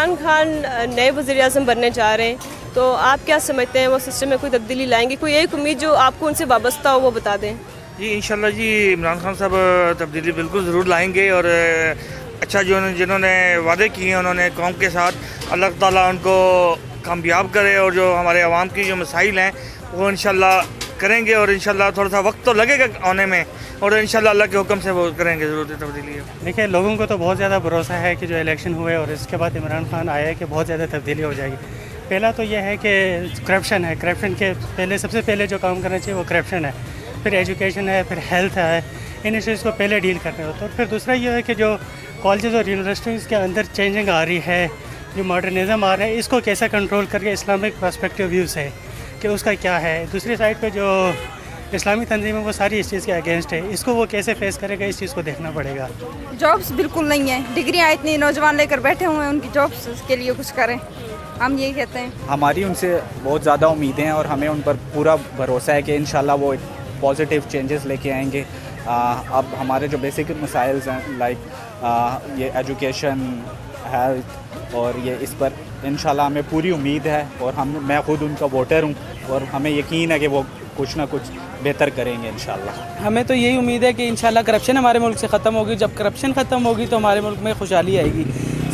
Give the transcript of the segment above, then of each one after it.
عمران خان نئے وزیر اعظم بننے جا رہے ہیں، تو آپ کیا سمجھتے ہیں وہ سسٹم میں کوئی تبدیلی لائیں گے؟ کوئی ایک امید جو آپ کو ان سے وابستہ ہو وہ بتا دیں۔ جی انشاءاللہ جی عمران خان صاحب تبدیلی بالکل ضرور لائیں گے، اور اچھا جنہوں نے وعدے کیے ہیں انہوں نے قوم کے ساتھ، اللہ تعالیٰ ان کو کامیاب کرے، اور جو ہمارے عوام کی جو مسائل ہیں وہ انشاءاللہ کریں گے، اور انشاءاللہ تھوڑا سا وقت تو لگے گا آنے میں، اور انشاءاللہ اللہ کے حکم سے وہ کریں گے ضرور تبدیلی۔ دیکھیں لوگوں کو تو بہت زیادہ بھروسہ ہے کہ جو الیکشن ہوئے اور اس کے بعد عمران خان آیا ہے کہ بہت زیادہ تبدیلی ہو جائے گی۔ پہلا تو یہ ہے کہ کرپشن ہے، کرپشن کے پہلے سب سے پہلے جو کام کرنا چاہیے وہ کرپشن ہے، پھر ایجوکیشن ہے، پھر ہیلتھ ہے، ان ایشوز کو پہلے ڈیل کرنے ہوتے ہیں۔ اور پھر دوسرا یہ ہے کہ جو کالجز اور یونیورسٹیز کے اندر چینجنگ آ رہی ہے، جو ماڈرنزم آ رہا ہے، اس کو کیسے کنٹرول کر کے اسلامک پرسپیکٹیو ویو سے کہ اس کا کیا ہے۔ دوسری سائڈ پہ جو اسلامی تنظیم ہے وہ ساری اس چیز کے اگینسٹ ہے، اس کو وہ کیسے فیس کرے گا اس چیز کو دیکھنا پڑے گا۔ جابس بالکل نہیں ہیں، ڈگریاں اتنی نوجوان لے کر بیٹھے ہوئے ہیں، ان کی جابس کے لیے کچھ کریں، ہم یہی کہتے ہیں۔ ہماری ان سے بہت زیادہ امیدیں ہیں اور ہمیں ان پر پورا بھروسہ ہے کہ انشاءاللہ وہ پازیٹیو چینجز لے کے آئیں گے۔ اب ہمارے جو بیسک مسائلز ہیں لائک یہ ایجوکیشن، ہیلتھ، اور یہ اس پر انشاءاللہ ہمیں پوری امید ہے، اور میں خود ان کا ووٹر ہوں، اور ہمیں یقین ہے کہ وہ کچھ نہ کچھ بہتر کریں گے انشاءاللہ۔ ہمیں تو یہی امید ہے کہ انشاءاللہ کرپشن ہمارے ملک سے ختم ہوگی۔ جب کرپشن ختم ہوگی تو ہمارے ملک میں خوشحالی آئے گی۔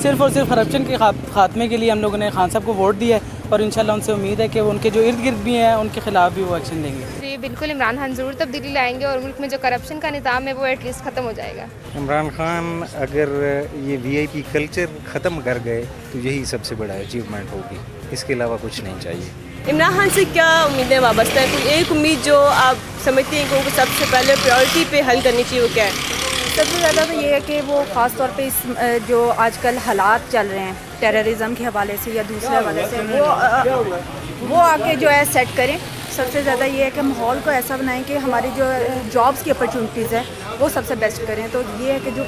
صرف اور صرف کرپشن کے خاتمے کے لیے ہم لوگوں نے خان صاحب کو ووٹ دیا ہے، اور انشاءاللہ ان سے امید ہے کہ ان کے جو ارد گرد بھی ہیں ان کے خلاف بھی وہ ایکشن لیں گے۔ جی بالکل، عمران خان ضرور تبدیلی لائیں گے، اور ملک میں جو کرپشن کا نظام ہے وہ ایٹ لیسٹ ختم ہو جائے گا۔ عمران خان اگر یہ وی آئی پی کلچر ختم کر گئے تو یہی سب سے بڑا اچیومنٹ ہوگی، اس کے علاوہ کچھ نہیں چاہیے۔ عمران خان سے کیا امیدیں وابستہ ہیں؟ کوئی ایک امید جو آپ سمجھتے ہیں کہ وہ سب سے پہلے پریورٹی پہ حل کرنی چاہیے، وہ کیا ہے؟ سب سے زیادہ تو یہ ہے کہ وہ خاص طور پہ اس جو آج کل حالات چل رہے ہیں ٹیررزم کے حوالے سے یا دوسرے حوالے سے، وہ آگے جو ہے سیٹ کریں۔ سب سے زیادہ یہ ہے کہ ماحول کو ایسا بنائیں کہ ہماری جو جابس کی اپرچونیٹیز ہیں وہ سب سے بیسٹ کریں۔ تو یہ ہے کہ جو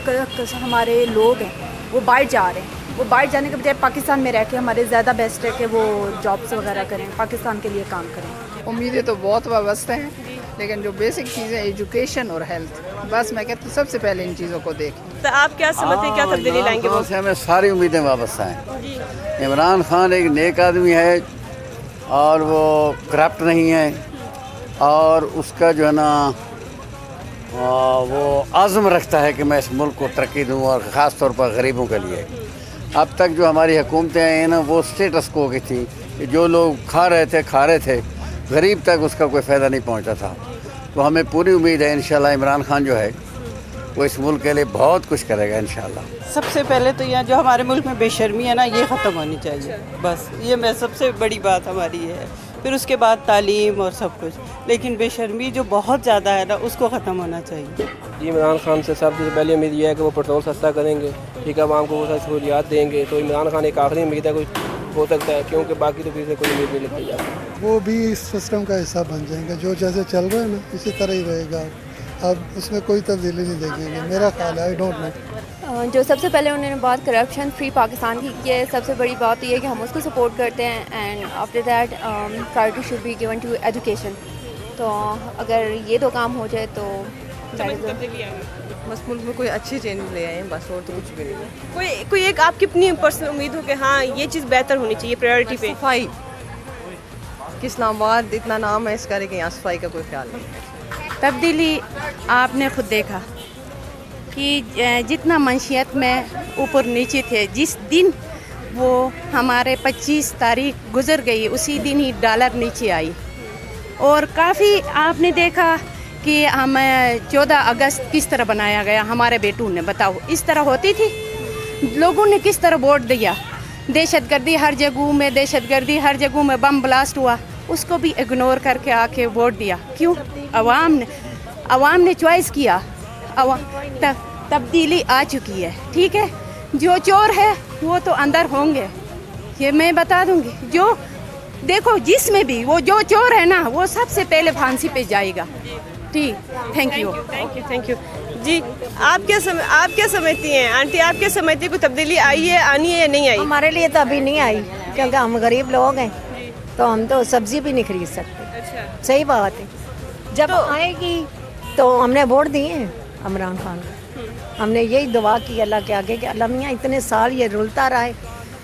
ہمارے لوگ ہیں وہ باہر جا رہے ہیں، وہ باہر جانے کے بجائے پاکستان میں رہ کے ہمارے زیادہ بیسٹ ہے کہ وہ جابس وغیرہ کریں، پاکستان کے لیے کام کریں۔ امیدیں تو بہت وابستہ ہیں، لیکن جو بیسک چیزیں ایجوکیشن اور ہیلتھ، بس میں کہتی ہوں سب سے پہلے ان چیزوں کو دیکھیں۔ تو آپ کیا سمجھتے ہیں کیا تبدیلی لائیں گے وہ؟ سے ہمیں ساری امیدیں وابستہ ہیں۔ عمران خان ایک نیک آدمی ہے، اور وہ کرپٹ نہیں ہے، اور اس کا جو ہے نا وہ عزم رکھتا ہے کہ میں اس ملک کو ترقی دوں، اور خاص طور پر غریبوں کے لیے۔ اب تک جو ہماری حکومتیں آئی ہیں نا وہ اسٹیٹس کو کی تھی کہ جو لوگ کھا رہے تھے، غریب تک اس کا کوئی فائدہ نہیں پہنچتا تھا۔ تو ہمیں پوری امید ہے انشاءاللہ عمران خان جو ہے وہ اس ملک کے لیے بہت کچھ کرے گا انشاءاللہ۔ سب سے پہلے تو یہ جو ہمارے ملک میں بے شرمی ہے نا، یہ ختم ہونی چاہیے، بس یہ میں سب سے بڑی بات ہماری ہے۔ پھر اس کے بعد تعلیم اور سب کچھ، لیکن بے شرمی جو بہت زیادہ ہے نا اس کو ختم ہونا چاہیے۔ جی عمران خان سے سب سے پہلے امید یہ ہے کہ وہ پیٹرول سستا کریں گے، ٹھیک ہے، عوام کو وہ ساری سہولیات دیں گے۔ تو عمران خان ایک آخری امید ہے، کچھ ہو سکتا ہے، کیونکہ باقی تو پھر سے کوئی امید نہیں لگائی جاتی۔ وہ بھی اس سسٹم کا حصہ بن جائیں گے، جو جیسے چل رہا ہے نا اسی طرح ہی رہے گا، اب اس میں کوئی تبدیلی نہیں دیکھیں گے، میرا خیال ہے۔ I don't know. جو سب سے پہلے انہوں نے بات کرپشن فری پاکستان کی کی ہے، سب سے بڑی بات یہ ہے کہ ہم اس کو سپورٹ کرتے ہیں، and after that priority should be given to education. تو اگر یہ دو کام ہو جائے تو بس ملک میں کوئی اچھی چینج لے آئے ہیں، بس اور تو کچھ بھی نہیں۔ کوئی ایک آپ کی اپنی پرسنل امید ہو کہ ہاں یہ چیز بہتر ہونی چاہیے پریورٹی پہ؟ صفائی، اسلام آباد اتنا نام ہے اس کا، لیکن یہاں صفائی کا کوئی خیال نہیں۔ تبدیلی آپ نے خود دیکھا کہ جتنا منشیات میں اوپر نیچے تھے، جس دن وہ ہمارے 25 تاریخ گزر گئی اسی دن ہی ڈالر نیچے آئی، اور کافی آپ نے دیکھا کہ ہمیں 14 اگست کس طرح بنایا گیا ہمارے بیٹوں نے، بتاؤ اس طرح ہوتی تھی؟ لوگوں نے کس طرح ووٹ دیا؟ دہشت گردی ہر جگہوں میں، دہشت گردی ہر جگہوں میں، بم بلاسٹ ہوا، اس کو بھی اگنور کر کے آ کے ووٹ دیا۔ کیوں؟ عوام نے چوائس کیا، تبدیلی آ چکی ہے، ٹھیک ہے۔ جو چور ہے وہ تو اندر ہوں گے، یہ میں بتا دوں گی۔ جو دیکھو جس میں بھی وہ جو چور ہے نا وہ سب سے پہلے پھانسی پہ جائے گا، ٹھیک۔ Thank you. جی آپ کیا سمجھتی ہیں آنٹی؟ آپ کیا سمجھتی ہیں کوئی تبدیلی آئی ہے، آنی ہے یا نہیں آئی؟ ہمارے لیے تو ابھی نہیں آئی، کیونکہ ہم غریب لوگ ہیں، تو ہم تو سبزی بھی نہیں خرید سکتے۔ صحیح بات ہے، جب آئے گی تو ہم نے ووٹ دیے ہیں عمران خان کو، ہم نے یہی دعا کی اللہ کے آگے کہ اللہ میاں اتنے سال یہ رلتا رہا ہے،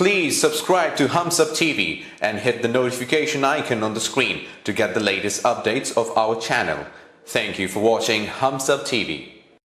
Please subscribe to Humsab TV and hit the notification icon on the screen to get the latest updates of our channel. Thank you for watching Humsab TV.